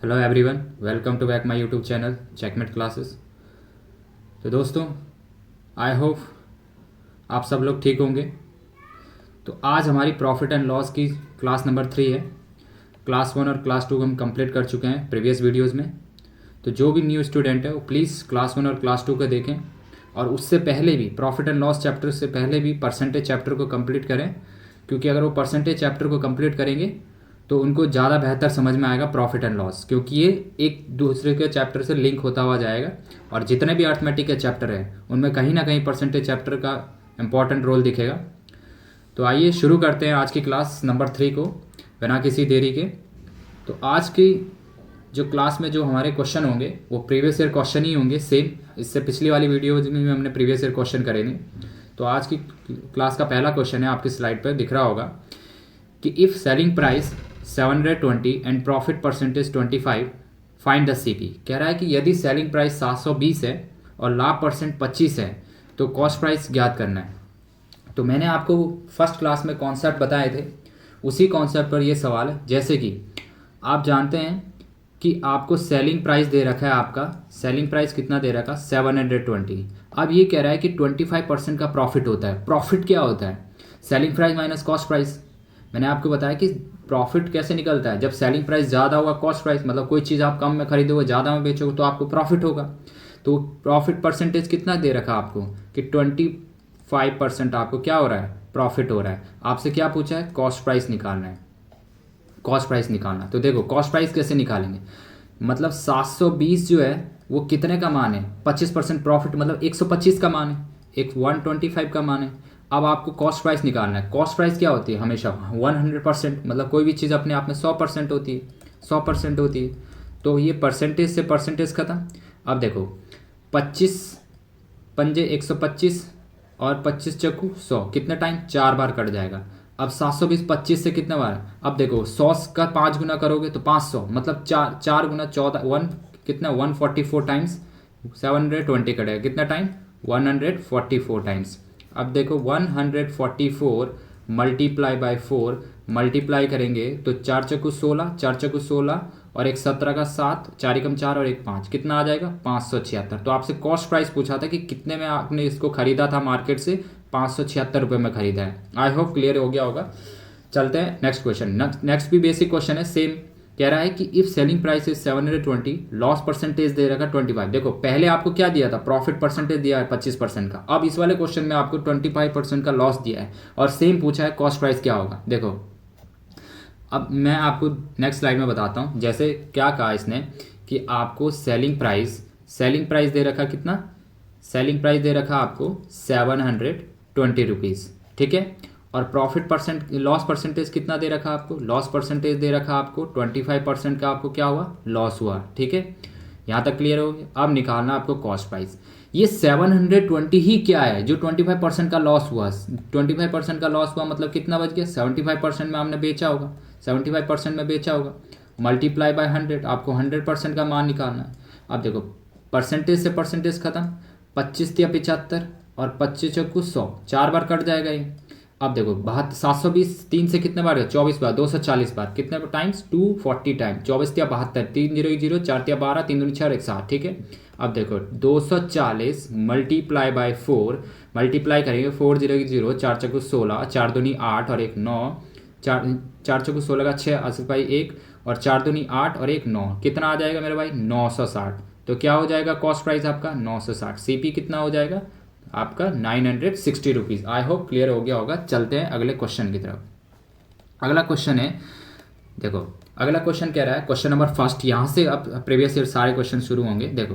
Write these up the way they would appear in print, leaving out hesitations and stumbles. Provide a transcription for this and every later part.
Hello everyone, welcome to back my YouTube channel Checkmate Classes. तो दोस्तों, I hope आप सब लोग ठीक होंगे। तो आज हमारी प्रॉफिट एंड लॉस की क्लास नंबर 3 है। क्लास 1 और क्लास 2 हम कंप्लीट कर चुके हैं प्रीवियस वीडियोस में। तो जो भी न्यू स्टूडेंट है वो प्लीज़ क्लास 1 और क्लास 2 को देखें, और उससे पहले भी प्रॉफिट एंड लॉस चैप्टर से पहले भी परसेंटेज चैप्टर को कंप्लीट करें, क्योंकि अगर वो परसेंटेज चैप्टर को कंप्लीट करेंगे तो उनको ज़्यादा बेहतर समझ में आएगा प्रॉफिट एंड लॉस, क्योंकि ये एक दूसरे के चैप्टर से लिंक होता हुआ जाएगा। और जितने भी अर्थमेटिक के चैप्टर हैं उनमें कहीं ना कहीं परसेंटेज चैप्टर का इंपॉर्टेंट रोल दिखेगा। तो आइए शुरू करते हैं आज की क्लास नंबर 3 को बिना किसी देरी के। तो आज की जो क्लास में जो हमारे क्वेश्चन होंगे वो प्रीवियस ईयर क्वेश्चन ही होंगे सेम। इससे पिछली वाली वीडियोज में भी हमने प्रीवियस ईयर क्वेश्चन करेंगे। तो आज की क्लास का पहला क्वेश्चन है, आपकी स्लाइड पर दिख रहा होगा कि if selling price 720 and profit percentage 25, find the CP. कह रहा है कि यदि सेलिंग प्राइस 720 है और लाभ परसेंट 25 है तो कॉस्ट प्राइस ज्ञात करना है। तो मैंने आपको फर्स्ट क्लास में कॉन्सेप्ट बताए थे, उसी कॉन्सेप्ट पर ये सवाल है। जैसे कि आप जानते हैं कि आपको सेलिंग प्राइस दे रखा है, आपका सेलिंग प्राइस कितना दे रखा, 720। अब ये कह रहा है कि 25% का प्रॉफिट होता है। प्रॉफिट क्या होता है? Selling price minus cost price. मैंने आपको बताया कि प्रॉफिट कैसे निकलता है, जब सेलिंग प्राइस ज़्यादा होगा कॉस्ट प्राइस, मतलब कोई चीज़ आप कम में खरीदोगे ज़्यादा में बेचोगे तो आपको प्रॉफिट होगा। तो प्रॉफिट परसेंटेज कितना दे रखा आपको कि 25% आपको क्या हो रहा है, प्रॉफिट हो रहा है। आपसे क्या पूछा है, कॉस्ट प्राइस निकालना है, कॉस्ट प्राइस निकालना। तो देखो कॉस्ट प्राइस कैसे निकालेंगे, मतलब 720 जो है वो कितने का मान है, 25% प्रॉफिट, मतलब 125 का मान है, एक 125 का मान है। अब आपको कॉस्ट प्राइस निकालना है। कॉस्ट प्राइस क्या होती है, हमेशा 100%, मतलब कोई भी चीज़ अपने आप में 100% होती है, 100% होती है। तो ये परसेंटेज से परसेंटेज खत्म। अब देखो 25 पंजे 125 और 25 चक्कू 100, कितने टाइम, 4 बार कट जाएगा। अब 720 25 से कितने बार, अब देखो 100 का 5 गुना करोगे तो 500, मतलब 4 गुना 14, 1 कितना 144 टाइम्स 720 कटेगा, कितना टाइम 144 टाइम्स। अब देखो 144 मल्टीप्लाई बाय 4, मल्टीप्लाई करेंगे तो 4 चक्कू 16, 4 चक्कू 16 और एक 17 का 7, 4 एकम 4 और एक 5, कितना आ जाएगा 576। तो आपसे कॉस्ट प्राइस पूछा था कि कितने में आपने इसको खरीदा था मार्केट से, 576 रुपये में खरीदा है। आई होप क्लियर हो गया होगा। चलते हैं नेक्स्ट क्वेश्चन। नेक्स्ट भी बेसिक क्वेश्चन है, सेम कह रहा है कि if selling price is 720, loss percentage दे रखा 25। देखो पहले आपको क्या दिया था, प्रॉफिट परसेंटेज दिया है 25% का। अब इस वाले क्वेश्चन में आपको 25% का लॉस दिया है और सेम पूछा है कॉस्ट प्राइस क्या होगा। देखो अब मैं आपको नेक्स्ट स्लाइड में बताता हूँ। जैसे क्या कहा इसने कि आपको सेलिंग प्राइस दे रखा कितना, सेलिंग प्राइस दे रखा आपको 720 रुपीज़, ठीक है। और प्रॉफिट परसेंट लॉस परसेंटेज कितना दे रखा आपको, लॉस परसेंटेज दे रखा आपको 25% का, आपको क्या हुआ, लॉस हुआ, ठीक है। यहाँ तक क्लियर हो गया। अब निकालना आपको कॉस्ट प्राइस। ये 720 ही क्या है, जो 25% का लॉस हुआ, 25% का लॉस हुआ मतलब कितना बच गया, 75% में हमने बेचा होगा, 75% में बेचा होगा, मल्टीप्लाई बाय 100, आपको 100% का मान निकालना है। अब देखो परसेंटेज से परसेंटेज खत्म, 25 या 75 और 25 चौकू 100, 4 बार कट जाएगा ये। अब देखो 720 3 से कितने बार है, 24 बार, 240 बार, कितने टाइम्स 240 टाइम, 24 या 72, 3 0 0, 4 या 12, 3 दूनी 6 1 7, ठीक है। अब देखो 240 मल्टीप्लाई बाय 4, मल्टीप्लाई करेंगे 4 0 0, 4 चौकू 16, 4 दूनी 8 और एक 9, 4 चौकू 16 का 6 80 भाई 1 और 4 दूनी 8 और एक 9, कितना आ जाएगा मेरे भाई 960। तो क्या हो जाएगा कॉस्ट प्राइस आपका 960। सीपी कितना हो जाएगा आपका 960 रुपीज़। आई होप क्लियर हो गया होगा। चलते हैं अगले क्वेश्चन की तरफ। अगला क्वेश्चन है, देखो अगला क्वेश्चन कह रहा है, क्वेश्चन नंबर फर्स्ट, यहाँ से अब प्रीवियस ईयर सारे क्वेश्चन शुरू होंगे। देखो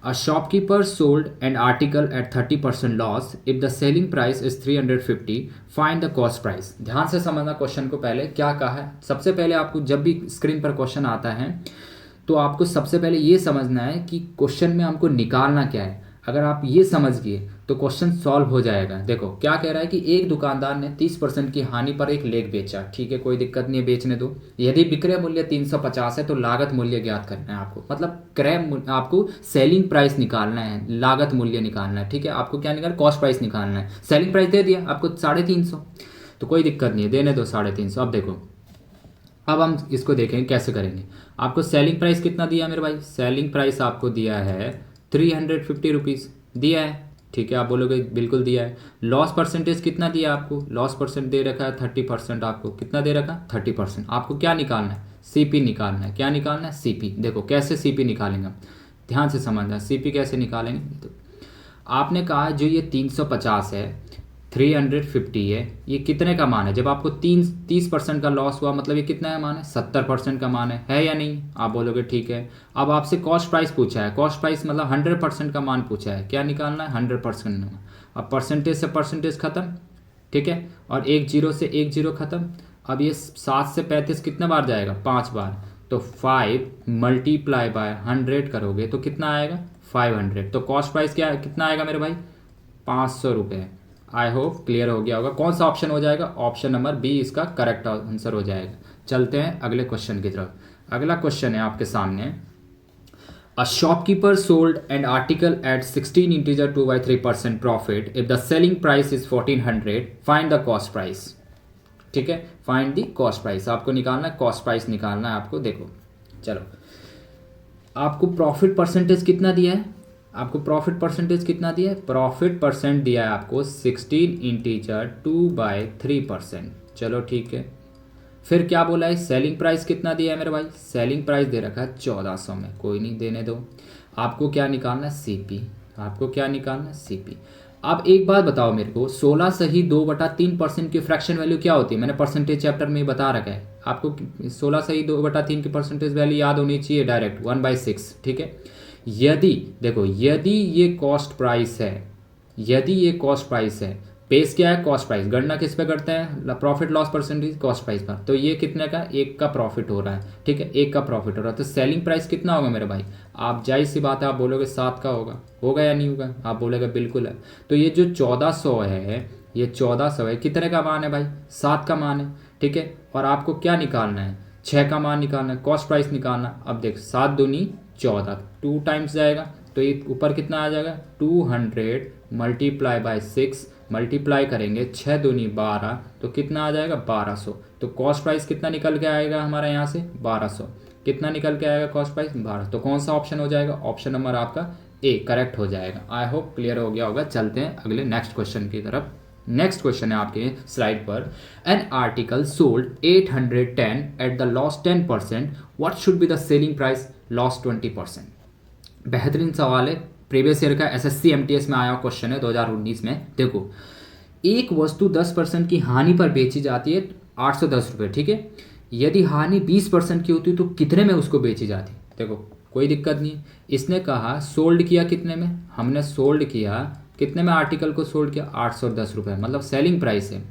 a shopkeeper sold an article at 30% loss if the selling price is 350, find the cost price. ध्यान से समझना क्वेश्चन को। पहले क्या कहा है, सबसे पहले आपको जब भी स्क्रीन पर क्वेश्चन आता है तो आपको सबसे पहले ये समझना है कि क्वेश्चन में हमको निकालना क्या है। अगर आप ये समझ गए तो क्वेश्चन सॉल्व हो जाएगा। देखो क्या कह रहा है कि एक दुकानदार ने 30% की हानि पर एक लेग बेचा, ठीक है, कोई दिक्कत नहीं है, बेचने दो। यदि विक्रय मूल्य 350 है तो लागत मूल्य ज्ञात करना है आपको, मतलब क्रय आपको सेलिंग प्राइस निकालना है, लागत मूल्य निकालना है, ठीक है। आपको क्या निकालना, कॉस्ट प्राइस निकालना है। सेलिंग प्राइस दे दिया आपको 350, तो कोई दिक्कत नहीं है, देने दो 350। अब देखो अब हम इसको देखेंगे कैसे करेंगे। आपको सेलिंग प्राइस कितना दिया है मेरे भाई, सेलिंग प्राइस आपको दिया है 350 रुपीज़ दिया है, ठीक है। आप बोलोगे बिल्कुल दिया है। लॉस परसेंटेज कितना दिया आपको, लॉस परसेंट दे रखा है 30%। आपको कितना दे रखा है 30%। आपको क्या निकालना है, सीपी निकालना है। क्या निकालना है, सीपी। देखो कैसे सीपी निकालेंगे हम, ध्यान से समझना सीपी कैसे निकालेंगे। तो आपने कहा जो ये 350 है, 350 है, ये कितने का मान है। जब आपको 30% का लॉस हुआ मतलब ये कितना है मान है, 70% का मान है या नहीं। आप बोलोगे ठीक है। अब आपसे कॉस्ट प्राइस पूछा है, कॉस्ट प्राइस मतलब 100% का मान पूछा है। क्या निकालना है, 100%। अब परसेंटेज से परसेंटेज खत्म, ठीक है, और एक जीरो से एक जीरो खत्म। अब ये 7 से 35 कितने बार जाएगा, 5 बार। तो 5 मल्टीप्लाई बाय 100 करोगे तो कितना आएगा, 500। तो कॉस्ट प्राइस क्या कितना आएगा मेरे भाई, 500 रुपये। आई होप क्लियर हो गया होगा। कौन सा ऑप्शन हो जाएगा, ऑप्शन नंबर बी इसका करेक्ट आंसर हो जाएगा। चलते हैं अगले क्वेश्चन की तरफ। अगला क्वेश्चन है आपके सामने, a shopkeeper sold an article at 16 integer 2/3% profit if the selling price is 1400, find the cost price. ठीक है, फाइंड द कॉस्ट प्राइस आपको निकालना है, कॉस्ट प्राइस निकालना है आपको। देखो चलो, आपको प्रॉफिट परसेंटेज कितना दिया है, आपको प्रॉफिट परसेंटेज कितना दिया है, प्रॉफिट परसेंट दिया है आपको 16 इंटीजर 2/3%। चलो ठीक है। फिर क्या बोला है, सेलिंग प्राइस कितना दिया है मेरे भाई, सेलिंग प्राइस दे रखा है 1400 में, कोई नहीं देने दो। आपको क्या निकालना है, सीपी। आपको क्या निकालना है, सीपी। अब एक बात बताओ मेरे को, 16 सही 2/3% की फ्रैक्शन वैल्यू क्या होती है, मैंने परसेंटेज चैप्टर में बता रखा है आपको। 16 सही 2/3 की परसेंटेज वैल्यू याद होनी चाहिए डायरेक्ट, 1/6। ठीक है। यदि देखो, यदि ये कॉस्ट प्राइस है, यदि ये कॉस्ट प्राइस है, बेस क्या है, कॉस्ट प्राइस। गणना किस पे करते हैं, profit loss percentage cost price पर। तो ये कितने का, 1 का प्रॉफिट हो रहा है, ठीक है, 1 का प्रॉफिट हो रहा है। तो सेलिंग प्राइस कितना होगा मेरे भाई, आप जाहिर सी बात है आप बोलोगे 7 का होगा या नहीं होगा, आप बोलेगा बिल्कुल है। तो ये जो 1400 है, ये 1400 है, कितने का मान है भाई, 7 का मान है, ठीक है। और आपको क्या निकालना है, 6 का मान निकालना है, कॉस्ट प्राइस निकालना। अब देख 7 दूनी 14, 2 टाइम्स जाएगा तो ये ऊपर कितना आ जाएगा, 200 मल्टीप्लाई बाय 6, मल्टीप्लाई करेंगे 6 दूनी 12, तो कितना आ जाएगा 1200। तो कॉस्ट प्राइस कितना निकल के आएगा हमारा यहाँ से, 1200। कितना निकल के आएगा कॉस्ट प्राइस, 12। तो कौन सा ऑप्शन हो जाएगा, ऑप्शन नंबर आपका ए करेक्ट हो जाएगा। आई होप क्लियर हो गया होगा। चलते हैं अगले नेक्स्ट क्वेश्चन की तरफ। नेक्स्ट क्वेश्चन है आपके स्लाइड पर, N article sold 810 at the loss 10%, what should be the selling price, loss 20%। बेहतरीन सवाल है, प्रीवियस ईयर का एसएससी एमटीएस में आया क्वेश्चन है 2019 में। देखो, एक वस्तु 10% की हानि पर बेची जाती है 810 रुपये, ठीक है। यदि हानि 20% की होती तो कितने में उसको बेची जाती, देखो कोई दिक्कत नहीं है। इसने कहा सोल्ड किया कितने में, हमने सोल्ड किया कितने में, आर्टिकल को सोल्ड किया 810 रुपये, मतलब सेलिंग प्राइस है।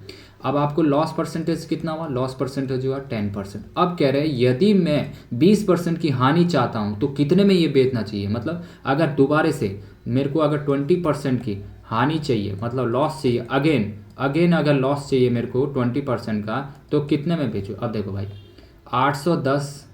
अब आपको लॉस परसेंटेज कितना हुआ, लॉस परसेंटेज हुआ 10%। अब कह रहे हैं यदि मैं 20% की हानि चाहता हूं तो कितने में ये बेचना चाहिए, मतलब अगर दोबारा से मेरे को अगर 20% की हानि चाहिए, मतलब लॉस चाहिए, अगेन अगर लॉस चाहिए मेरे को 20% का, तो कितने में बेचूँ। अब देखो भाई 810,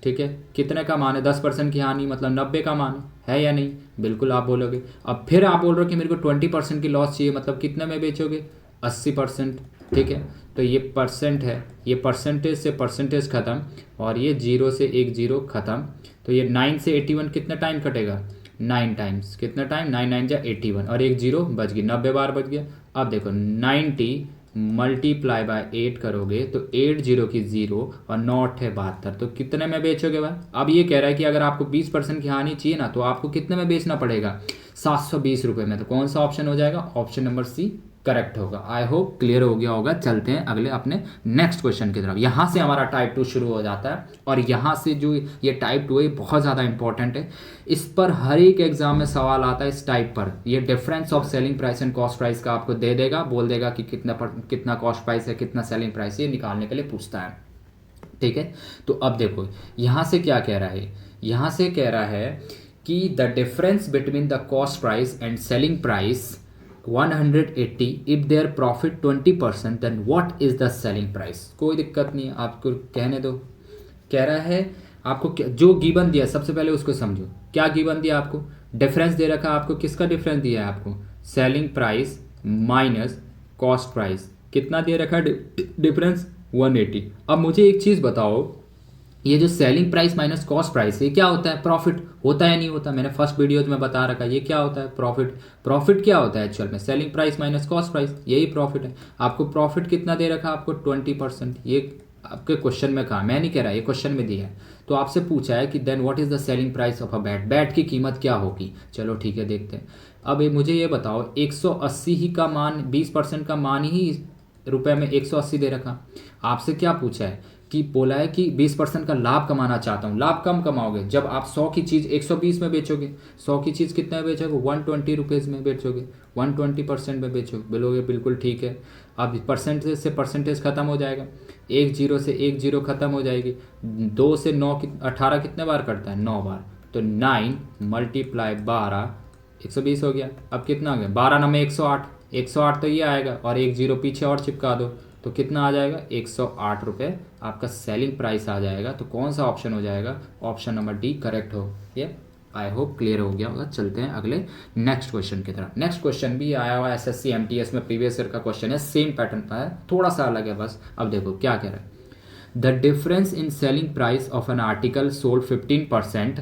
ठीक है, कितने का मान है, 10% की हानि मतलब 90 का मान है या नहीं, बिल्कुल आप बोलोगे। अब फिर आप बोल रहे हो कि मेरे को 20% की लॉस चाहिए, मतलब कितने में बेचोगे, 80%, ठीक है। तो ये परसेंट है, ये परसेंटेज से परसेंटेज खत्म, और ये 0 से 1 0 खत्म। तो ये 9 से 81 कितना टाइम कटेगा, 9 टाइम्स, कितना टाइम, 9 9 जा 81, और 1 0 बच गई, 90 बार बच गया। अब देखो 90 मल्टीप्लाई बाय 8 करोगे तो 8 0 की 0 और 9 8 है 72, तो कितने में बेचोगे भाई। अब ये कह रहा है कि अगर आपको 20% की हानि चाहिए ना, तो आपको कितने में बेचना पड़ेगा, 720 रुपये में। तो कौन सा ऑप्शन हो जाएगा, ऑप्शन नंबर सी करेक्ट होगा। आई होप क्लियर हो गया होगा। चलते हैं अगले अपने नेक्स्ट क्वेश्चन की तरफ। यहाँ से हमारा टाइप 2 शुरू हो जाता है, और यहाँ से जो ये टाइप 2 है बहुत ज़्यादा इंपॉर्टेंट है। इस पर हर एक एग्जाम में सवाल आता है इस टाइप पर। ये difference of selling price and cost price का आपको दे देगा, बोल देगा कि कितना कॉस्ट प्राइस है, कितना सेलिंग प्राइस है, ये निकालने के लिए पूछता है, ठीक है। तो अब देखो यहाँ से क्या कह रहा है, यहाँ से कह रहा है कि the difference between the cost price and selling price 180, if there profit 20%, then what is the selling price. कोई दिक्कत नहीं है, आपको कहने दो। कह रहा है आपको जो गिवन दिया सबसे पहले उसको समझो। क्या गिवन दिया आपको, डिफरेंस दे रखा आपको, किसका डिफरेंस दिया है आपको, selling price minus cost price. कितना दे रखा है डिफरेंस, 180। अब मुझे एक चीज़ बताओ, ये जो selling price minus cost price है क्या होता है? प्रॉफिट होता है नहीं होता? मैंने फर्स्ट वीडियो में बता रखा है ये क्या होता है? प्रॉफिट। प्रॉफिट क्या होता है एक्चुअल में? Selling price minus cost price, यही प्रॉफिट है। आपको प्रॉफिट कितना दे रखा? आपको 20%। ये आपके क्वेश्चन में कहा, मैं नहीं कह रहा, ये क्वेश्चन में दिया है। तो आपसे पूछा है कि then what is the selling price of a bat, bat की कीमत क्या होगी? चलो ठीक है, देखते हैं। अब मुझे ये बताओ, 180 ही का मान, 20% का मान ही रुपए में 180 दे रखा। आपसे क्या पूछा है कि बोला है कि 20% का लाभ कमाना चाहता हूँ। लाभ कम कमाओगे जब आप 100 की चीज़ 120 में बेचोगे। 100 की चीज़ कितने में बेचोगे? 120 रुपीज़ में बेचोगे, 120% में बेचोगे। बोलोगे बिल्कुल ठीक है। अब परसेंटेज से परसेंटेज खत्म हो जाएगा, एक जीरो से एक जीरो खत्म हो जाएगी। 2 से 9 18 कितने बार करता है? 9 बार। तो 9 मल्टीप्लाई 12, 120 हो गया। अब कितना हो गया? 12 9 में 108, 108 तो ये आएगा, और एक जीरो पीछे और चिपका दो तो कितना आ जाएगा? 108 रुपये आपका सेलिंग प्राइस आ जाएगा। तो कौन सा ऑप्शन हो जाएगा? ऑप्शन नंबर डी करेक्ट हो। ये आई होप क्लियर हो गया होगा। चलते हैं अगले नेक्स्ट क्वेश्चन की तरफ। नेक्स्ट क्वेश्चन भी आया हुआ SSC MTS में, प्रीवियस ईयर का क्वेश्चन है, सेम पैटर्न पर है, थोड़ा सा अलग है बस। अब देखो क्या कह रहा है। The difference in selling price of an article sold 15%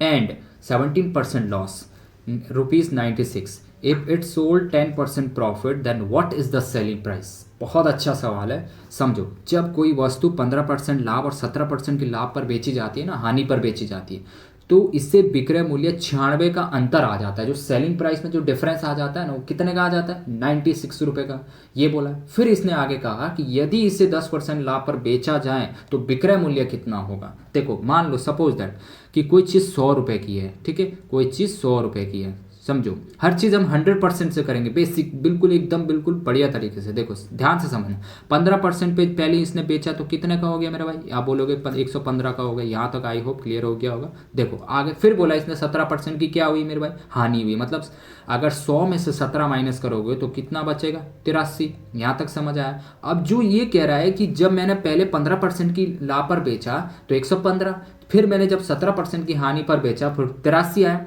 and 17% loss, ₹96। If it sold 10% profit then what is the selling price? बहुत अच्छा सवाल है, समझो। जब कोई वस्तु 15% लाभ और 17% की लाभ पर बेची जाती है ना, हानि पर बेची जाती है, तो इससे विक्रय मूल्य 96 का अंतर आ जाता है। जो सेलिंग प्राइस में जो डिफरेंस आ जाता है ना, वो कितने का आ जाता है? 96 रुपये का। ये बोला है। फिर इसने आगे कहा कि यदि इसे 10% लाभ पर बेचा जाए तो विक्रय मूल्य कितना होगा? देखो मान लो सपोज दैट कि कोई चीज़ 100 रुपये की है, ठीक है, कोई चीज़ 100 रुपये की है। समझो, हर चीज़ हम 100% से करेंगे, बेसिक बिल्कुल एकदम बिल्कुल बढ़िया तरीके से। देखो ध्यान से समझना, 15% पे पहले इसने बेचा तो कितने का हो गया मेरा भाई? आप बोलोगे 115 का हो गया। यहाँ तक आई होप क्लियर हो गया होगा। देखो आगे फिर बोला इसने 17% की क्या हुई मेरे भाई? हानि हुई। मतलब अगर 100 में से 17 माइनस करोगे तो कितना बचेगा? 83। यहाँ तक समझ आया? अब जो ये कह रहा है कि जब मैंने पहले 15% की लाभ पर बेचा तो 115, फिर मैंने जब 17% की हानि पर बेचा फिर 83 आया।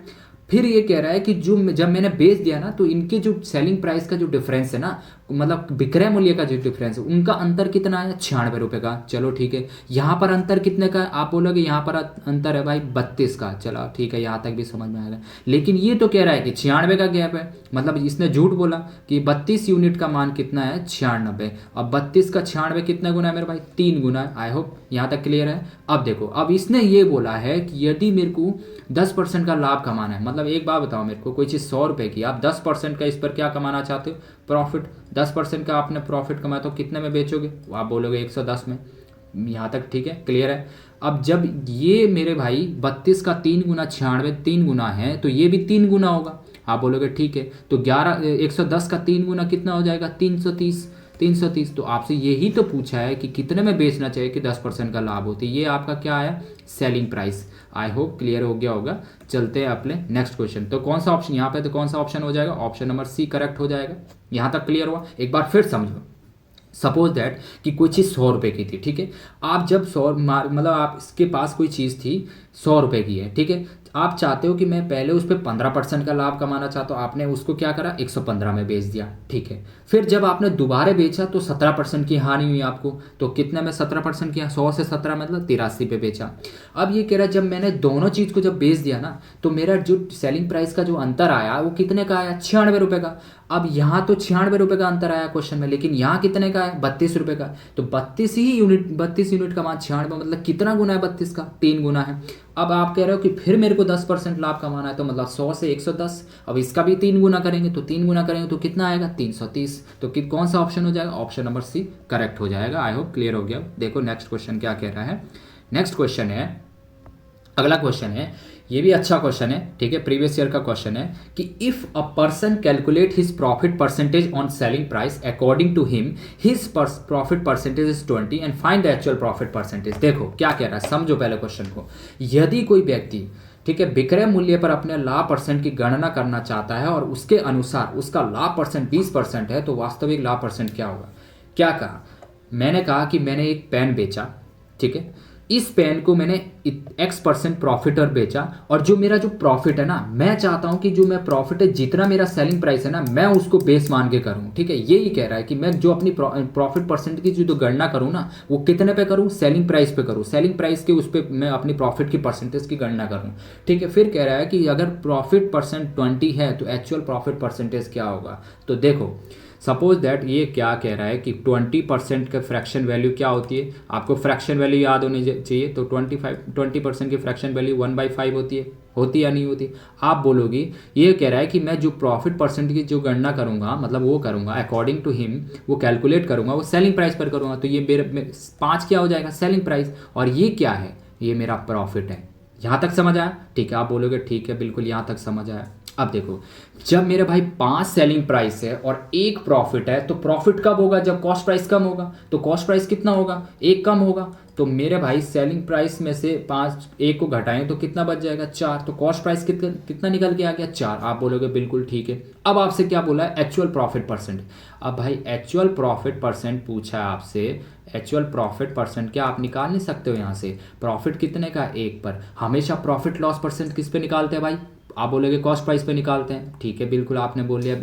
फिर ये कह रहा है कि जो जब मैंने बेच दिया ना, तो इनके जो सेलिंग प्राइस का जो डिफरेंस है ना, मतलब विक्रय मूल्य का जो डिफरेंस है, उनका अंतर कितना है? 96 रुपये का। चलो ठीक है। यहाँ पर अंतर कितने का है? आप बोलोगे यहाँ पर अंतर है भाई 32 का। चलो ठीक है, यहाँ तक भी समझ में आएगा। लेकिन ये तो कह रहा है कि 96 का गैप है, मतलब इसने झूठ बोला कि 32 यूनिट का मान कितना है? 96। अब 32 का 96 कितना गुना है मेरे भाई? 3 गुना है। आई होप यहाँ तक क्लियर है। अब देखो, अब इसने ये बोला है कि यदि मेरे को 10% का लाभ कमाना है, मतलब एक बात बताओ मेरे को, कोई चीज़ 100 रुपये की, आप 10% का इस पर क्या कमाना चाहते हो? प्रॉफिट। 10% का आपने प्रॉफिट कमाया तो कितने में बेचोगे? आप बोलोगे 110 में। यहाँ तक ठीक है, क्लियर है। अब जब ये मेरे भाई 32 का 3 गुना 96 3 गुना है, तो ये भी 3 गुना होगा। आप बोलोगे ठीक है, तो 110 का 3 गुना कितना हो जाएगा? 330। 330। तो आपसे यही तो पूछा है कि कितने में बेचना चाहिए कि 10% का लाभ होती है। ये आपका क्या आया? Selling price. I hope clear हो गया होगा। चलते हैं अपने नेक्स्ट क्वेश्चन। तो कौन सा ऑप्शन यहाँ पे, तो कौन सा ऑप्शन हो जाएगा? ऑप्शन नंबर सी करेक्ट हो जाएगा। यहाँ तक क्लियर हुआ? एक बार फिर समझो। सपोज दैट कि कोई चीज़ 100 रुपये की थी, ठीक है। आप जब 100 मतलब आप इसके पास कोई चीज़ थी 100 रुपये की है, ठीक है। आप चाहते हो कि मैं पहले उस पर 15% का लाभ कमाना चाहता हूँ। आपने उसको क्या करा? 115 में बेच दिया, ठीक है। फिर जब आपने दोबारा बेचा तो 17% की हानि हुई आपको। तो कितने में 17% की? 100 से 17 मतलब 83 पे बेचा। अब ये कह रहा है जब मैंने दोनों चीज़ को जब बेच दिया ना, तो मेरा जो सेलिंग प्राइस का जो अंतर आया वो कितने का आया? 96 रुपये का। अब यहाँ तो 96 रुपये का अंतर आया क्वेश्चन में, लेकिन यहाँ कितने का है? 32 रुपये का। तो 32 यूनिट का मान 96, मतलब कितना गुना है 32 का? 3 गुना है। अब आप कह रहे हो कि फिर मेरे को 10% लाभ कमाना है, तो मतलब 100 से 110। अब इसका भी 3 गुना करेंगे, तो 3 गुना करेंगे तो कितना आएगा? 330। तो कौन सा ऑप्शन हो जाएगा? ऑप्शन नंबर सी करेक्ट हो जाएगा। आई होप क्लियर हो गया। देखो नेक्स्ट क्वेश्चन क्या कह रहा है। नेक्स्ट क्वेश्चन है, अगला क्वेश्चन है, ये भी अच्छा क्वेश्चन है, ठीक है, प्रीवियस ईयर का क्वेश्चन है कि if a person calculate his profit percentage on selling price according to him his profit percentage is 20 and find the actual profit percentage. देखो क्या कह रहा है, समझो पहले क्वेश्चन को। यदि कोई व्यक्ति, ठीक है, विक्रय मूल्य पर अपने लाभ परसेंट की गणना करना चाहता है और उसके अनुसार उसका लाभ परसेंट 20% है, तो वास्तविक लाभ परसेंट क्या होगा? क्या कहा मैंने? कहा कि मैंने एक पेन बेचा, ठीक है, इस पेन को मैंने X% प्रॉफिट और बेचा, और जो मेरा जो प्रॉफिट है ना, मैं चाहता हूं कि जो मैं प्रॉफिट है जितना मेरा सेलिंग प्राइस है ना, मैं उसको बेस मान के करूं। ठीक है, यही कह रहा है कि मैं जो अपनी प्रॉफिट परसेंट की जो गणना करूं ना, वो कितने पे करूं, सेलिंग प्राइस पे करूं, सेलिंग प्राइस के उस पर मैं अपनी प्रॉफिट की परसेंटेज की गणना करूं। ठीक है, फिर कह रहा है कि अगर प्रॉफिट परसेंट 20 है तो एक्चुअल प्रॉफिट परसेंटेज क्या होगा। तो देखो, सपोज दैट ये क्या कह रहा है कि 20% का फ्रैक्शन वैल्यू क्या होती है, आपको फ्रैक्शन वैल्यू याद होनी चाहिए। तो 20% की फ्रैक्शन वैल्यू 1/5 होती या नहीं होती। आप बोलोगी, ये कह रहा है कि मैं जो प्रॉफिट परसेंट की जो गणना करूंगा, मतलब वो करूंगा अकॉर्डिंग टू हिम, वो कैलकुलेट करूंगा, वो सेलिंग प्राइस पर करूंगा। तो ये मेरे 5 क्या हो जाएगा, सेलिंग प्राइस, और ये क्या है, ये मेरा प्रॉफिट है। यहाँ तक समझ आया? ठीक है, आप बोलोगे ठीक है बिल्कुल यहाँ तक समझ आया। अब देखो, जब मेरे भाई 5 सेलिंग प्राइस है और 1 प्रॉफिट है, तो प्रॉफिट कब होगा, जब कॉस्ट प्राइस कम होगा। तो कॉस्ट प्राइस कितना होगा, 1 कम होगा। तो मेरे भाई सेलिंग प्राइस में से 5 1 को घटाएं तो कितना बच जाएगा, 4। तो कॉस्ट प्राइस कितना निकल के आ गया, 4। आप बोलोगे बिल्कुल ठीक है। अब आपसे क्या बोला है, एक्चुअल प्रॉफिट परसेंट। अब भाई एक्चुअल प्रॉफिट परसेंट पूछा है आपसे, एक्चुअल प्रॉफिट परसेंट क्या आप निकाल नहीं सकते हो यहाँ से, प्रॉफिट कितने का, 1 पर। हमेशा प्रॉफिट लॉस परसेंट किस पे निकालते हैं भाई, आप बोलोगे कॉस्ट प्राइस पे निकालते हैं। ठीक है, बिल्कुल आपने बोल लिया,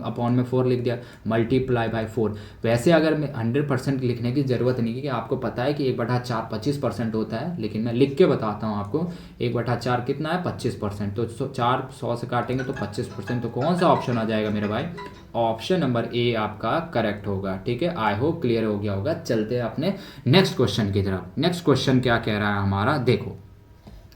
अपॉन में 4 लिख दिया, मल्टीप्लाई बाय 4। वैसे अगर मैं 100% लिखने की ज़रूरत नहीं है, कि आपको पता है कि 1/4 25% होता है, लेकिन मैं लिख के बताता हूँ आपको। 1/4 कितना है, 25%। तो 4 100 से काटेंगे तो 25%। तो कौन सा ऑप्शन आ जाएगा मेरे भाई, ऑप्शन नंबर ए आपका करेक्ट होगा। ठीक है, आई होप क्लियर हो गया होगा। चलते हैं अपने नेक्स्ट क्वेश्चन की तरफ। नेक्स्ट क्वेश्चन क्या कह रहा है हमारा, देखो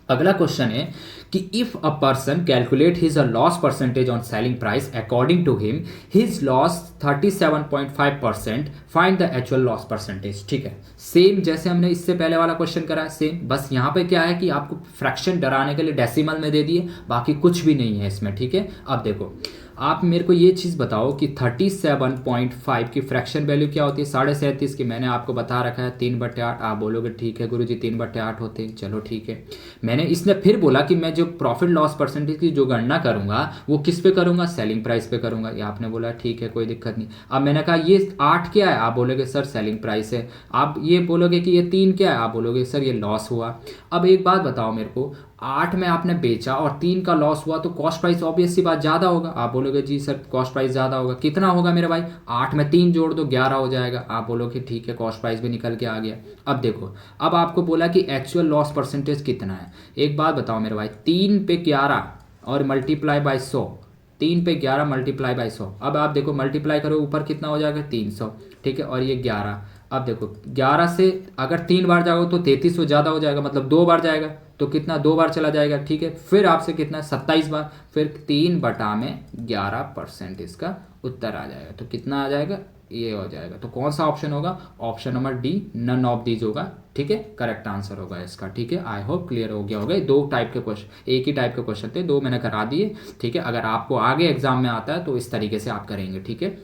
अगला क्वेश्चन है कि if a person calculate his a loss percentage on selling price according to him his loss 37.5%, find the actual loss percentage. ठीक है, सेम जैसे हमने इससे पहले वाला क्वेश्चन करा है, सेम, बस यहाँ पे क्या है कि आपको फ्रैक्शन डराने के लिए डेसिमल में दे दिए, बाकी कुछ भी नहीं है इसमें। ठीक है, अब देखो आप मेरे को ये चीज़ बताओ कि 37.5 की फ्रैक्शन वैल्यू क्या होती है, 37.5 की। मैंने आपको बता रखा है 3/8। आप बोलोगे ठीक है गुरुजी 3/8 होते हैं, चलो ठीक है। मैंने इसने फिर बोला कि मैं जो प्रॉफिट लॉस परसेंटेज की जो गणना करूंगा वो किस पे करूंगा, सेलिंग प्राइस पे करूंगा। ये आपने बोला ठीक है कोई दिक्कत नहीं। अब मैंने कहा ये 8 क्या है, आप बोलोगे सर सेलिंग प्राइस है। आप ये बोलोगे कि ये 3 क्या है, आप बोलोगे सर ये लॉस हुआ। अब एक बात बताओ मेरे को, 8 में आपने बेचा और 3 का लॉस हुआ, तो कॉस्ट प्राइस ऑब्वियस सी बात ज़्यादा होगा। आप बोलोगे जी सर कॉस्ट प्राइस ज़्यादा होगा, कितना होगा मेरे भाई, 8 में 3 जोड़ दो 11 हो जाएगा। आप बोलोगे ठीक है, कॉस्ट प्राइस भी निकल के आ गया। अब देखो, अब आपको बोला कि एक्चुअल लॉस परसेंटेज कितना है। एक बात बताओ मेरे भाई, 3 पे 11 और मल्टीप्लाई बाय 100, 3 पे 11 मल्टीप्लाई बाय 100। अब आप देखो मल्टीप्लाई करो, ऊपर कितना हो जाएगा, 300। ठीक है, और ये 11। अब देखो 11 से अगर 3 बार जाओगे तो 33 हो, ज़्यादा हो जाएगा, मतलब 2 बार जाएगा तो कितना, 2 बार चला जाएगा। ठीक है, फिर आपसे कितना, 27 बार, फिर 3/11% इसका उत्तर आ जाएगा। तो कितना आ जाएगा, ये हो जाएगा। तो कौन सा ऑप्शन होगा, option number D, none of these होगा। ठीक है, करेक्ट आंसर होगा इसका। ठीक है, आई होप क्लियर हो गया होगा। 2 टाइप के क्वेश्चन, एक ही टाइप के क्वेश्चन थे, 2 मैंने करा दिए। ठीक है, अगर आपको आगे एग्जाम में आता है तो इस तरीके से आप करेंगे। ठीक है,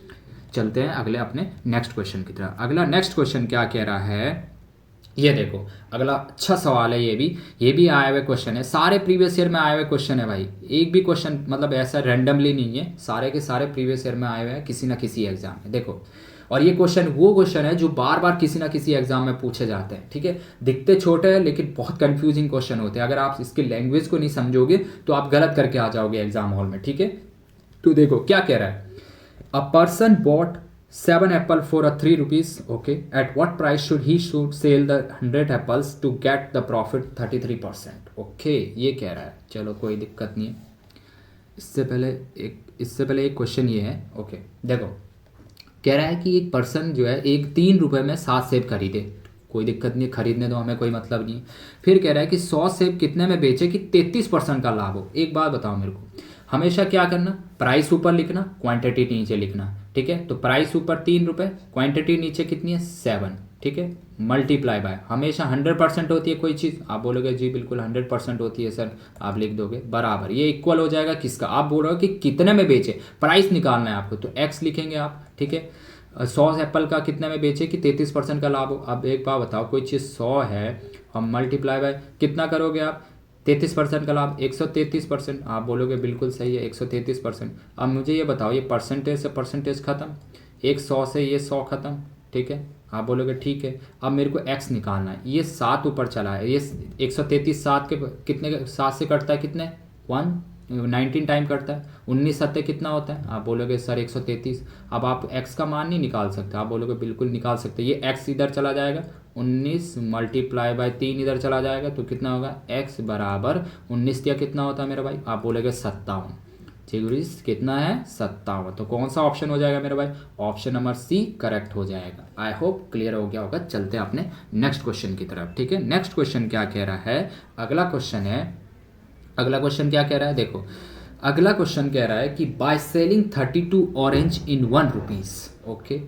चलते हैं अगले अपने नेक्स्ट क्वेश्चन की तरफ। अगला नेक्स्ट क्वेश्चन क्या कह रहा है, ये देखो अगला अच्छा सवाल है। ये भी आए हुए क्वेश्चन है, सारे प्रीवियस ईयर में आए हुए क्वेश्चन है भाई। एक भी क्वेश्चन मतलब ऐसा रैंडमली नहीं है, सारे के सारे प्रीवियस ईयर में आए हुए हैं किसी ना किसी एग्जाम में। देखो, और ये क्वेश्चन वो क्वेश्चन है जो बार बार किसी ना किसी एग्जाम में पूछे जाते हैं। ठीक है, दिखते छोटे हैं लेकिन बहुत कंफ्यूजिंग क्वेश्चन होते हैं। अगर आप इसकी लैंग्वेज को नहीं समझोगे तो आप गलत करके आ जाओगे एग्जाम हॉल में। ठीक है, तो देखो क्या कह रहा है, a person bought 7 apple for a 3 rupees. Okay, at what price should sell the 100 apples to get the profit 33%? Okay, ये कह रहा है, चलो कोई दिक्कत नहीं है। इससे पहले एक क्वेश्चन ये है। ओके, देखो कह रहा है कि एक पर्सन जो है 3 रुपए में 7 सेब खरीदे, कोई दिक्कत नहीं है, खरीदने दो, हमें कोई मतलब नहीं है। फिर कह रहा है कि 100 सेब कितने में बेचे कि 33% का लाभ हो। एक बात बताओ मेरे को, हमेशा क्या करना, प्राइस ऊपर लिखना, क्वांटिटी नीचे लिखना। ठीक है, तो प्राइस ऊपर 3 रुपए, क्वांटिटी नीचे कितनी है, 7। ठीक है, मल्टीप्लाई बाय, हमेशा 100% होती है कोई चीज़। आप बोलोगे जी बिल्कुल 100% होती है सर, आप लिख दोगे बराबर, ये इक्वल हो जाएगा किसका, आप बोल रहे हो कि कितने में बेचे, प्राइस निकालना है आपको, तो एक्स लिखेंगे आप। ठीक है, 100 एप्पल का कितने में बेचे कि 33% का लाभ हो। अब एक बात बताओ, कोई चीज़ 100 है और मल्टीप्लाई बाय कितना करोगे आप, 33% का लाभ, 133%। आप बोलोगे बिल्कुल सही है 133%। अब मुझे ये बताओ, ये परसेंटेज से परसेंटेज खत्म, 100 से ये 100 खत्म। ठीक है, आप बोलोगे ठीक है। अब मेरे को x निकालना है, ये 7 ऊपर चला है, ये 133 7 के कितने 7 से कटता है, कितने 19 टाइम कटता है, 19 सत्ते कितना होता है, आप बोलोगे सर 133। अब आप x का मान नहीं निकाल सकते, आप बोलोगे बिल्कुल निकाल सकते। ये x इधर चला जाएगा, 19 मल्टीप्लाई बाय 3 इधर चला जाएगा, तो कितना होगा x बराबर 19 या कितना होता है मेरा भाई, आप बोलोगे 57। ठीक है, कितना है 57। तो कौन सा ऑप्शन हो जाएगा मेरे भाई, ऑप्शन नंबर सी करेक्ट हो जाएगा। आई होप क्लियर हो गया होगा। चलते हैं अपने नेक्स्ट क्वेश्चन की तरफ। ठीक है, नेक्स्ट क्वेश्चन क्या कह रहा है, अगला क्वेश्चन क्या कह रहा है, देखो अगला क्वेश्चन कह रहा है कि by selling 32 orange in 1 rupees, okay,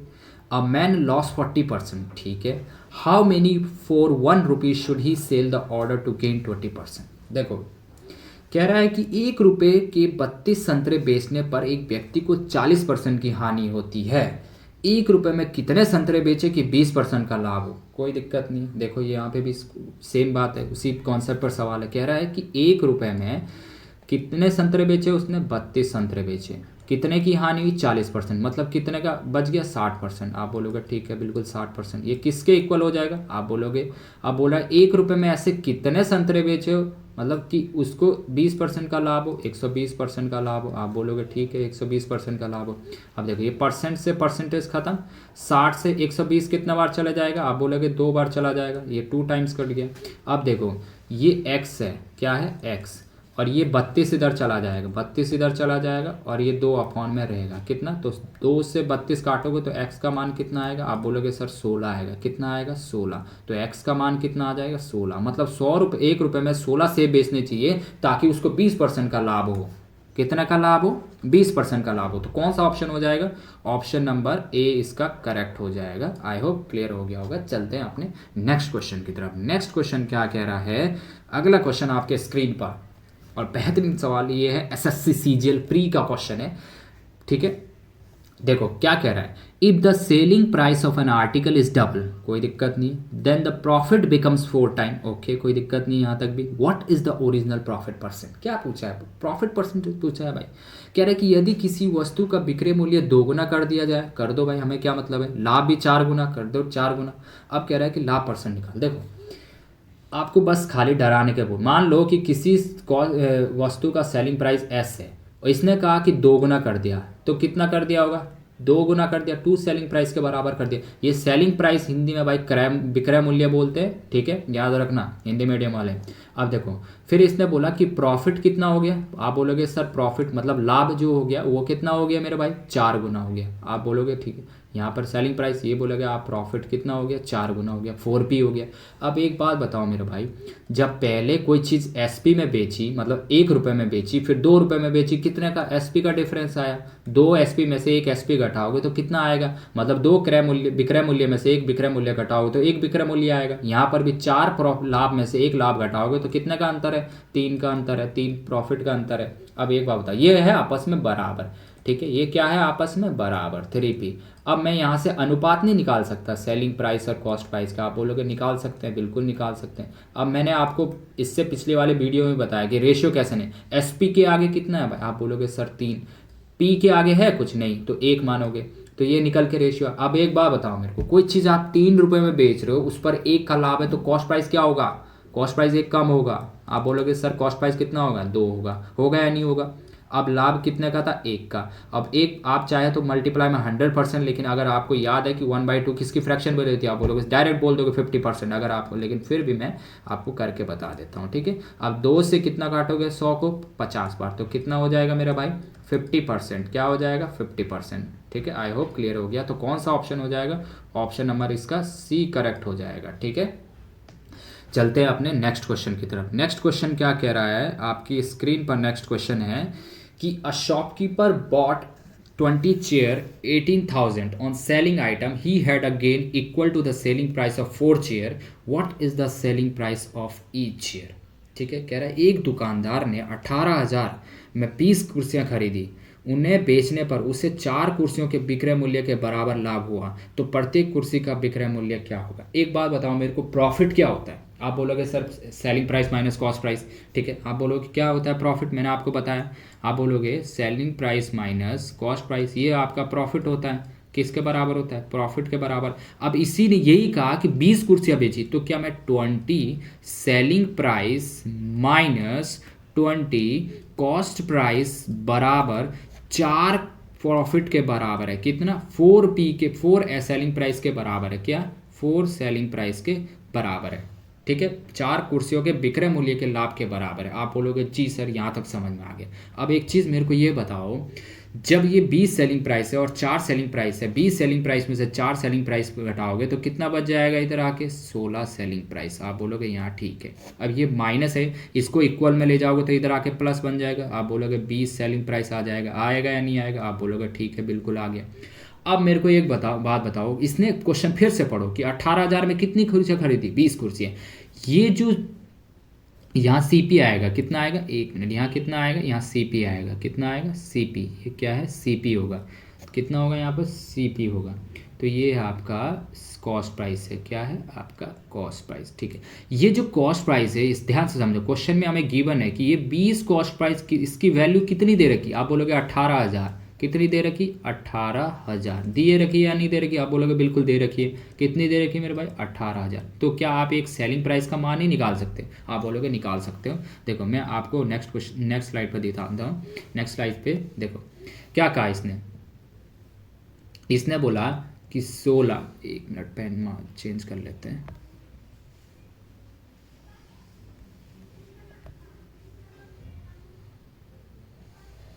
a man loss 40%, ठीक है, how many for 1 rupees should he sell the order to gain 20%। देखो कह रहा है कि 1 रुपए के 32 संतरे बेचने पर एक व्यक्ति को 40% की हानि होती है। 1 रुपए में कितने संतरे बेचे कि 20% का लाभ हो। कोई दिक्कत नहीं, देखो ये यहाँ पे भी सेम बात है, उसी कॉन्सेप्ट पर सवाल है। कह रहा है कि 1 रुपए में कितने संतरे बेचे, उसने 32 संतरे बेचे, कितने की हानि हुई 40%, मतलब कितने का बच गया 60%। आप बोलोगे ठीक है बिल्कुल 60%। ये किसके इक्वल हो जाएगा, आप बोलोगे, अब बोला 1 रुपए में ऐसे कितने संतरे बेचे हो, मतलब कि उसको 20% का लाभ हो, 120% का लाभ हो। आप बोलोगे ठीक है 120% का लाभ हो। अब देखो ये परसेंट से परसेंटेज खत्म, 60 से 120 कितना बार चला जाएगा, आप बोलोगे 2 बार चला जाएगा, ये 2 टाइम्स कट गया। अब देखो ये x है, क्या है x, और ये 32 इधर चला जाएगा, 32 इधर चला जाएगा, और ये 2 अपॉन में रहेगा कितना, तो 2 से 32 काटोगे तो x का मान कितना आएगा, आप बोलोगे सर 16 आएगा, कितना आएगा 16, तो x का मान कितना आ जाएगा 16। मतलब 100 रुपये 1 रुपये में 16 सेब बेचने चाहिए ताकि उसको 20% का लाभ हो। कितना का लाभ हो, 20% का लाभ हो। तो कौन सा ऑप्शन हो जाएगा, ऑप्शन नंबर ए इसका करेक्ट हो जाएगा। आई होप क्लियर हो गया होगा। चलते हैं अपने नेक्स्ट क्वेश्चन की तरफ। नेक्स्ट क्वेश्चन क्या कह रहा है, अगला क्वेश्चन आपके स्क्रीन पर, और बेहतरीन सवाल ये है, एसएससी सीजीएल प्री का क्वेश्चन है। ठीक है, देखो क्या कह रहा है, if the selling price of an article is double, कोई दिक्कत नहीं, then the profit becomes 4 time, okay कोई दिक्कत नहीं यहाँ तक भी। What is the original profit percent, क्या पूछा है, प्रॉफिट परसेंटेज पूछा है भाई। कह रहा है कि यदि किसी वस्तु का विक्रय मूल्य 2 गुना कर दिया जाए, कर दो भाई, हमें क्या मतलब है, लाभ भी 4 गुना कर दो, 4 गुना। अब कह रहा है कि लाभ परसेंट निकाल। देखो आपको बस खाली डराने के बोल, मान लो कि किसी वस्तु का सेलिंग प्राइस एस है और इसने कहा कि 2 गुना कर दिया, तो कितना कर दिया होगा, 2 गुना कर दिया, 2 सेलिंग प्राइस के बराबर कर दिया। ये सेलिंग प्राइस हिंदी में भाई विक्रय मूल्य बोलते हैं, ठीक है, याद रखना हिंदी मीडियम वाले। अब देखो फिर इसने बोला कि प्रॉफिट कितना हो गया, आप बोलोगे सर प्रॉफिट मतलब लाभ जो हो गया वो कितना हो गया मेरे भाई, 4 गुना हो गया। आप बोलोगे ठीक है, यहाँ पर सेलिंग प्राइस ये बोलोगे, आप प्रॉफिट कितना हो गया, 4 गुना हो गया, 4p हो गया। अब एक बात बताओ मेरे भाई, जब पहले कोई चीज़ SP में बेची, मतलब 1 रुपये में बेची, फिर 2 रुपये में बेची, कितने का SP का डिफरेंस आया, 2 SP में से 1 SP घटाओगे तो कितना आएगा, मतलब 2 विक्रय मूल्य में से 1 विक्रय मूल्य घटाओगे तो 1 विक्रय मूल्य आएगा। यहाँ पर भी 4 लाभ में से 1 लाभ घटाओगे तो कितने का अंतर है, 3 का अंतर है, 3 प्रॉफिट का अंतर है। अब एक बात बताओ, ये है आपस में बराबर, ठीक है, ये क्या है आपस में बराबर 3p। अब मैं यहाँ से अनुपात नहीं निकाल सकता सेलिंग प्राइस और कॉस्ट प्राइस का, आप बोलोगे निकाल सकते हैं, बिल्कुल निकाल सकते हैं। अब मैंने आपको इससे पिछले वाले वीडियो में बताया कि रेशियो कैसे नहीं, SP के आगे कितना है भाई, आप बोलोगे सर 3, P के आगे है कुछ नहीं तो 1 मानोगे, तो ये निकल के रेशियो। अब एक बात बताओ मेरे को, कोई चीज़ आप 3 रुपये में बेच रहे हो, उस पर 1 का लाभ है, तो कॉस्ट प्राइस क्या होगा, कॉस्ट प्राइस 1 कम होगा। आप बोलोगे सर कॉस्ट प्राइस कितना होगा, 2 होगा या नहीं होगा। अब लाभ कितने का था, 1 का। अब 1 आप चाहे तो मल्टीप्लाई में 100%, लेकिन अगर आपको याद है कि 1/2 किसकी फ्रैक्शन बोल रही थी, आप बोलोगे डायरेक्ट बोल दोगे 50% अगर आपको, लेकिन फिर भी मैं आपको करके बता देता हूँ, ठीक है। अब 2 से कितना काटोगे, 100 को 50 बार, तो कितना हो जाएगा मेरा भाई 50%, क्या हो जाएगा 50%, ठीक है। आई होप क्लियर हो गया। तो कौन सा ऑप्शन हो जाएगा, ऑप्शन नंबर इसका C करेक्ट हो जाएगा, ठीक है। चलते हैं अपने नेक्स्ट क्वेश्चन की तरफ। नेक्स्ट क्वेश्चन क्या कह रहा है, आपकी स्क्रीन पर नेक्स्ट क्वेश्चन है कि a shopkeeper bought 20 chair 18,000 on selling item, he had a gain equal to the selling price of 4 chair, what is the selling price of each chair. ठीक है, कह रहा है एक दुकानदार ने 18,000 में 20 कुर्सियां खरीदी, उन्हें बेचने पर उसे 4 कुर्सियों के विक्रय मूल्य के बराबर लाभ हुआ, तो प्रत्येक कुर्सी का विक्रय मूल्य क्या होगा। एक बात बताओ मेरे को, प्रॉफिट क्या होता है, आप बोलोगे sir selling price minus cost price, ठीक है। आप बोलोगे क्या होता है प्रॉफिट, मैंने आपको बताया, आप बोलोगे selling price minus cost price, ये आपका प्रॉफिट होता है, किसके बराबर होता है? प्रॉफिट के बराबर। अब इसी ने यही कहा कि 20 कुर्सियां बेची, तो क्या मैं 20 selling price minus 20 cost price बराबर 4 प्रॉफिट के बराबर है कितना? 4P के 4 सेलिंग प्राइस के बराबर है। क्या? 4 सेलिंग प्राइस के बराबर है। ठीक है, 4 कुर्सियों के विक्रय मूल्य के लाभ के बराबर है। आप बोलोगे जी सर यहाँ तक समझ में आ गया। अब एक चीज़ मेरे को ये बताओ, जब ये 20 सेलिंग प्राइस है और 4 सेलिंग प्राइस है, 20 सेलिंग प्राइस में से 4 सेलिंग प्राइस घटाओगे तो कितना बच जाएगा इधर आके? 16 सेलिंग प्राइस। आप बोलोगे यहाँ ठीक है। अब ये माइनस है, इसको इक्वल में ले जाओगे तो इधर आके प्लस बन जाएगा। आप बोलोगे 20 सेलिंग प्राइस आ जाएगा, आएगा या नहीं आएगा? आप बोलोगे ठीक है, बिल्कुल आ गया। अब मेरे को एक बात बताओ, इसने क्वेश्चन फिर से पढ़ो कि 18,000 में कितनी कुर्सियाँ खरीदी? 20 कुर्सियाँ। ये जो यहाँ सीपी आएगा, कितना आएगा? एक मिनट, यहाँ कितना आएगा? यहाँ सीपी आएगा, कितना आएगा? सीपी। ये क्या है? सीपी होगा। कितना होगा यहाँ पर? सीपी होगा। तो ये आपका कॉस्ट प्राइस है। क्या है? आपका कॉस्ट प्राइस। ठीक है, ये जो कॉस्ट प्राइस है, इस ध्यान से समझो, क्वेश्चन में हमें गिवन है कि ये 20 कॉस्ट प्राइस की, इसकी वैल्यू कितनी दे रखी? आप बोलोगे 18,000। कितनी दे रखी? 18,000 दिए रखी या नहीं दे रखी? आप बोलोगे बिल्कुल दे रखी है। कितनी दे रखी है मेरे भाई? 18,000। तो क्या आप एक सेलिंग प्राइस का मान ही निकाल सकते हैं? आप बोलोगे निकाल सकते हो। देखो मैं आपको नेक्स्ट स्लाइड पर दिखाता हूँ। नेक्स्ट स्लाइड पे देखो क्या कहा इसने बोला कि 16, एक मिनट पेन चेंज कर लेते हैं।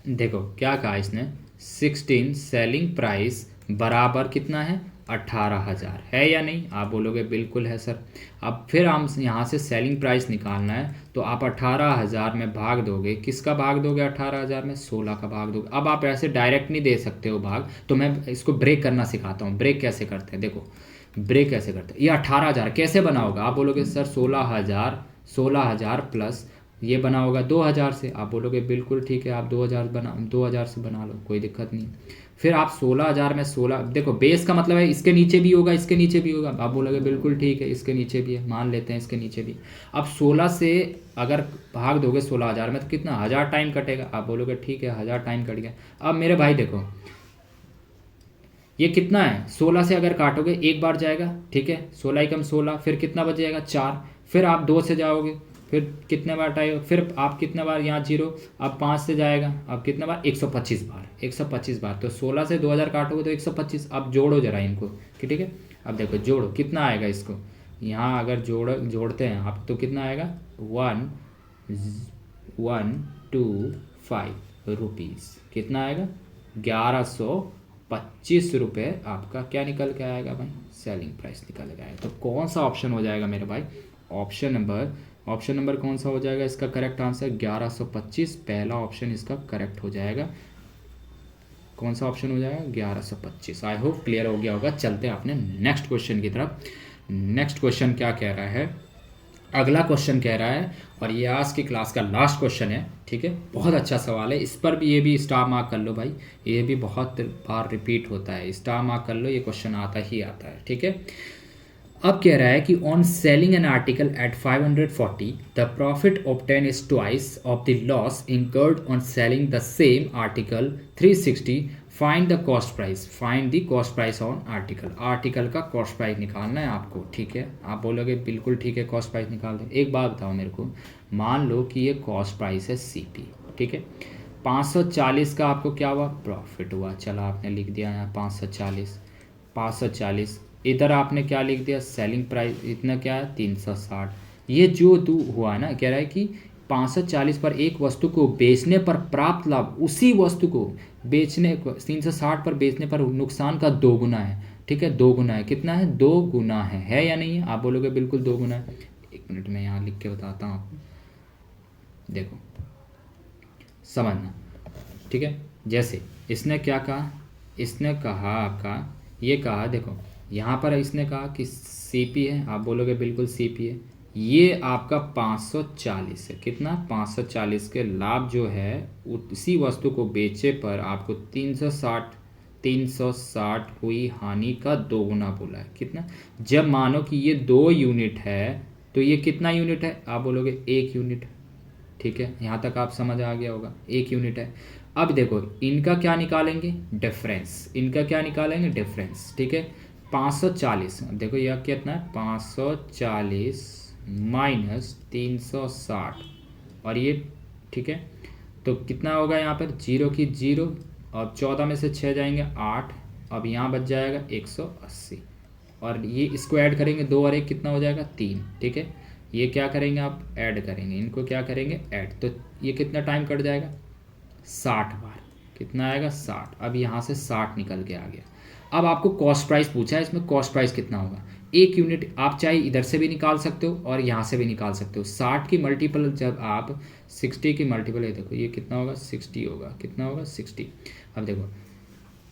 देखो क्या कहा इसने, 16 सेलिंग प्राइस बराबर कितना है? 18,000 है या नहीं? आप बोलोगे बिल्कुल है सर। अब फिर हम यहाँ से सेलिंग प्राइस निकालना है, तो आप 18,000 में भाग दोगे। किसका भाग दोगे 18,000 में? 16 का भाग दोगे। अब आप ऐसे डायरेक्ट नहीं दे सकते हो भाग, तो मैं इसको ब्रेक करना सिखाता हूँ। ब्रेक कैसे करते हैं देखो, ब्रेक कैसे करते हैं। ये 18,000 कैसे बना होगा? आप बोलोगे सर 16,000 प्लस ये बना होगा 2,000 से। आप बोलोगे बिल्कुल ठीक है, आप 2,000 से बना लो, कोई दिक्कत नहीं। फिर आप 16,000 में 16, देखो बेस का मतलब है इसके नीचे भी होगा, इसके नीचे भी होगा। आप बोलोगे बिल्कुल ठीक है, इसके नीचे भी है, मान लेते हैं इसके नीचे भी। अब 16 से अगर भाग दोगे 16,000 में तो कितना? 1,000 टाइम कटेगा। आप बोलोगे ठीक है, 1,000 टाइम कट गया। अब मेरे भाई देखो ये कितना है? 16 से अगर काटोगे एक बार जाएगा, ठीक है, 16 एकम 16, फिर कितना बच जाएगा? 4। फिर आप 2 से जाओगे, फिर कितने बार टाइम, फिर आप कितने बार यहाँ 0, अब 5 से जाएगा, अब कितने बार? 125 बार। 125 बार, तो 16 से 2,000 काटोगे तो 125। अब जोड़ो जरा इनको कि ठीक है। अब देखो जोड़ो, कितना आएगा इसको यहाँ अगर जोड़ते हैं आप तो कितना आएगा? 1,125 रुपीज़। कितना आएगा? 1,125 रुपये आपका क्या निकल के आएगा भाई? सेलिंग प्राइस निकल के आएगा। तो कौन सा ऑप्शन हो जाएगा मेरे भाई? ऑप्शन नंबर कौन सा हो जाएगा इसका करेक्ट आंसर? 1,125। पहला ऑप्शन इसका करेक्ट हो जाएगा। कौन सा ऑप्शन हो जाएगा? 1,125। आई होप क्लियर हो गया होगा। चलते हैं अपने नेक्स्ट क्वेश्चन की तरफ। नेक्स्ट क्वेश्चन क्या कह रहा है? अगला क्वेश्चन कह रहा है, और ये आज की क्लास का लास्ट क्वेश्चन है, ठीक है। बहुत अच्छा सवाल है, इस पर भी ये भी स्टार मार्क कर लो भाई, ये भी बहुत बार रिपीट होता है, स्टार मार्क कर लो, ये क्वेश्चन आता ही आता है, ठीक है। अब कह रहा है कि on selling an article at 540 the profit obtain is twice of the loss incurred on selling the same article 360। Find the cost price. Find the cost price on article. Article का कॉस्ट प्राइस निकालना है आपको, ठीक है। आप बोलोगे बिल्कुल ठीक है, कॉस्ट प्राइस निकाल दो। एक बात बताओ मेरे को, मान लो कि ये कॉस्ट प्राइस है CP, ठीक है। 540 का आपको क्या हुआ? प्रॉफिट हुआ। चला आपने लिख दिया यहाँ 540। इधर आपने क्या लिख दिया? सेलिंग प्राइस इतना क्या है? 360। ये जो हुआ है ना, कह रहा है कि 540 पर एक वस्तु को बेचने पर प्राप्त लाभ उसी वस्तु को 360 पर बेचने पर नुकसान का 2 गुना है, ठीक है। 2 गुना है। कितना है? 2 गुना है या नहीं है? आप बोलोगे बिल्कुल 2 गुना है। एक मिनट में यहाँ लिख के बताता हूँ आपको, देखो समझना, ठीक है। जैसे इसने क्या कहा? इसने कहा आपका ये कहा, देखो यहाँ पर इसने कहा कि CP है, आप बोलोगे बिल्कुल CP है। ये आपका 540 है। कितना? 540 के लाभ जो है उसी वस्तु को बेचे पर आपको 360 हुई हानि का 2 गुना बोला है। कितना? जब मानो कि ये 2 यूनिट है तो ये कितना यूनिट है? आप बोलोगे 1 यूनिट, ठीक है। यहाँ तक आप समझ आ गया होगा, 1 यूनिट है। अब देखो इनका क्या निकालेंगे, डिफरेंस, इनका क्या निकालेंगे, डिफरेंस, ठीक है। 540, अब देखो यह कितना है, 540 माइनस 360, और ये ठीक है, तो कितना होगा यहाँ पर, जीरो की जीरो, और 14 में से 6 जाएंगे 8, अब यहाँ बच जाएगा 180, और ये इसको ऐड करेंगे 2 और 1 कितना हो जाएगा 3, ठीक है। ये क्या करेंगे आप, ऐड करेंगे, इनको क्या करेंगे ऐड, तो ये कितना टाइम कट जाएगा, 60 बार, कितना आएगा 60। अब यहाँ से 60 निकल के आ गया। अब आपको कॉस्ट प्राइस पूछा है, इसमें कॉस्ट प्राइस कितना होगा, 1 यूनिट आप चाहे इधर से भी निकाल सकते हो और यहाँ से भी निकाल सकते हो। 60 की मल्टीपल जब आप 60 की मल्टीपल है, देखो ये कितना होगा 60 होगा, कितना होगा 60। अब देखो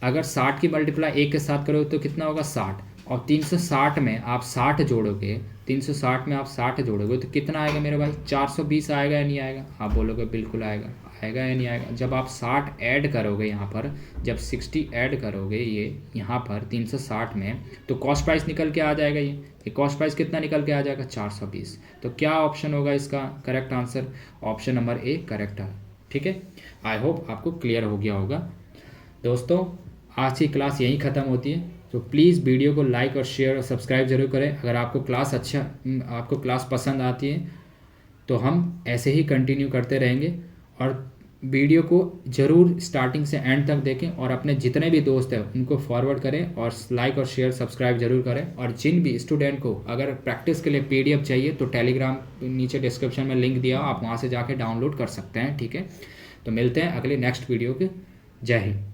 अगर 60 की मल्टीप्लाई 1 के साथ करो तो कितना होगा 60, और 360 में आप 60 जोड़ोगे, 360 में आप 60 जोड़ोगे तो कितना आएगा मेरे भाई, 420 आएगा या नहीं आएगा, आप बोलोगे बिल्कुल आएगा, आएगा या नहीं आएगा। जब आप 60 ऐड करोगे यहाँ पर, जब 60 ऐड करोगे ये यहाँ पर 360 में, तो कॉस्ट प्राइस निकल के आ जाएगा, ये कॉस्ट प्राइस कितना निकल के आ जाएगा 420। तो क्या ऑप्शन होगा इसका correct answer, option number A correct है, ठीक है। आई होप आपको क्लियर हो गया होगा। दोस्तों आज की क्लास यहीं ख़त्म होती है, तो प्लीज़ वीडियो को लाइक और शेयर और सब्सक्राइब ज़रूर करें। अगर आपको क्लास आपको क्लास पसंद आती है तो हम ऐसे ही कंटिन्यू करते रहेंगे, और वीडियो को ज़रूर स्टार्टिंग से एंड तक देखें, और अपने जितने भी दोस्त हैं उनको फॉरवर्ड करें, और लाइक और शेयर सब्सक्राइब ज़रूर करें। और जिन भी स्टूडेंट को अगर प्रैक्टिस के लिए PDF चाहिए तो टेलीग्राम नीचे डिस्क्रिप्शन में लिंक दिया, आप वहाँ से जाके डाउनलोड कर सकते हैं, ठीक है। तो मिलते हैं अगले नेक्स्ट वीडियो के। जय हिंद।